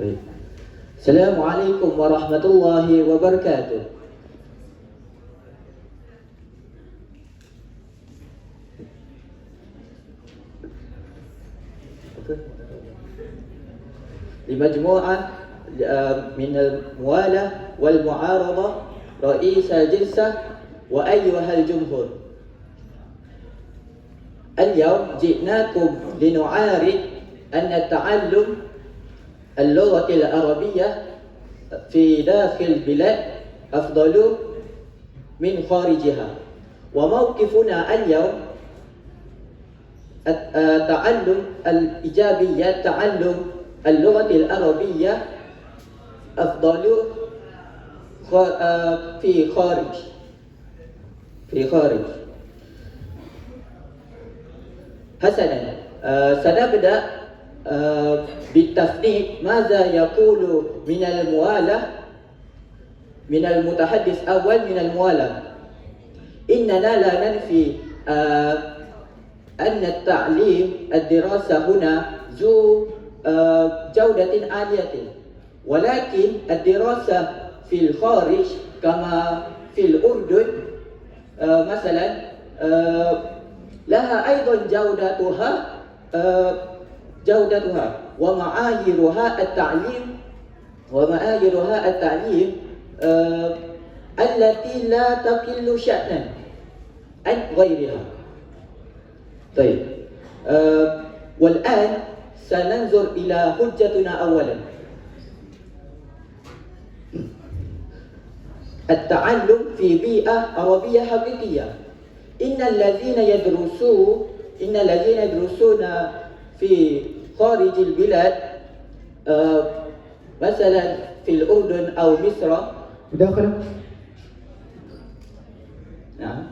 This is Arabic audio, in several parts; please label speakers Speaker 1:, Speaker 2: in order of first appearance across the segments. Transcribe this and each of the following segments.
Speaker 1: طيب. السلام عليكم ورحمة الله وبركاته. لمجموعة من الموالاة والمعارضة، رئيس الجلسة وأيها الجمهور، اليوم جئناكم لنعارض أن تعلم اللغة العربية في داخل البلاد أفضل من خارجها. وموقفنا اليوم تعلم الإيجابية، تعلم اللغة العربية أفضل في خارج. حسنا، سنبدأ بالتصنيف. ماذا يقول من الموالاة، من المتحدث أول من الموالاة؟ إننا لا ننفي أن التعليم الدراسة هنا ذو جودة عالية، ولكن الدراسة في الخارج كما في الأردن مثلا لها أيضا جودتها ومعاييرها التعليم التي لا تقل شأنا عن غيرها. طيب، والآن سننظر إلى حجتنا أولا. التعلم في بيئة عربية حقيقية. إن الذين يدرسون في خارج البلاد مثلا في الأردن أو مصر
Speaker 2: داخل.
Speaker 1: نعم.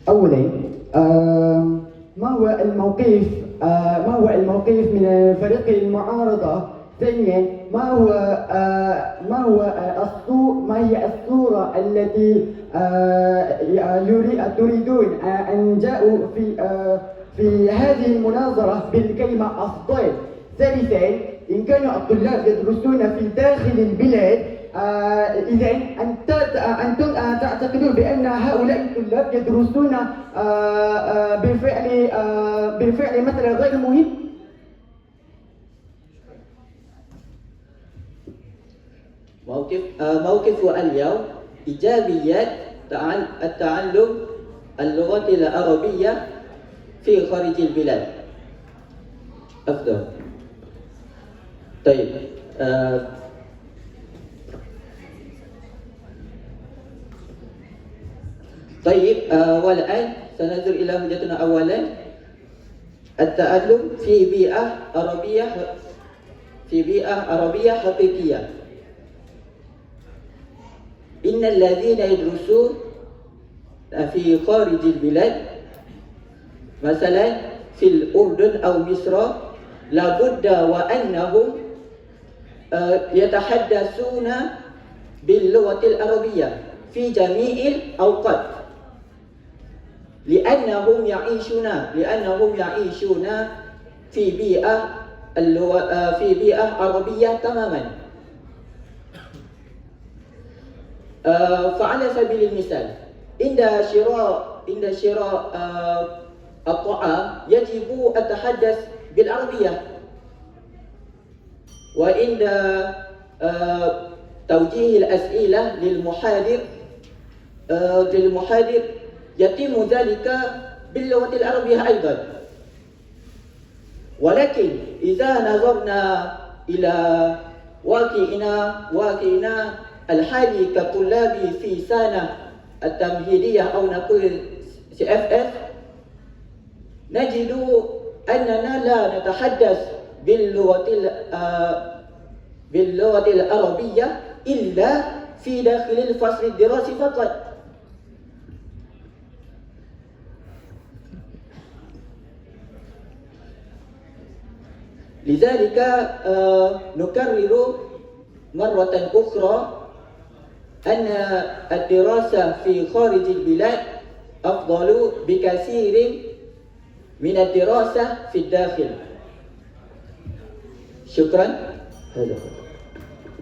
Speaker 2: أولا، ما هو الموقف من فريق المعارضة؟ ثانيا، ما هي الصورة التي تريدون أن جاءوا في هذه المناظرة بالكلمة أفضل؟ ثالثا، إن كان الطلاب يدرسون في داخل البلاد، إذا أنتم تعتقدون بأن هؤلاء الطلاب يدرسون بالفعل مثلا غير مهم؟
Speaker 1: موقف اليوم إيجابيات التعلم اللغة العربية في خارج البلاد أفضل. طيب، والآن سننظر إلى حجتنا أولا. التعلم في بيئة عربية حقيقية. إن الذين يدرسون في خارج البلاد مثلا في الأردن أو مصر لابد وأنهم يتحدثون باللغة العربية في جميع الأوقات، لأنهم يعيشون في بيئة عربية تماما. فعلى سبيل المثال، عند شراء الطعام يجب التحدث بالعربية، وعند توجيه الأسئلة للمحاضر يتم ذلك باللغة العربية أيضا. ولكن إذا نظرنا إلى واقعنا الحالي كطلاب في سنة التمهيدية أو نقول CFF، نجد أننا لا نتحدث باللغة العربية إلا في داخل الفصل الدراسي فقط. لذلك نكرر مرة أخرى أن الدراسة في خارج البلاد أفضل بكثير من الدراسة في الداخل. شكرا. هذا هو.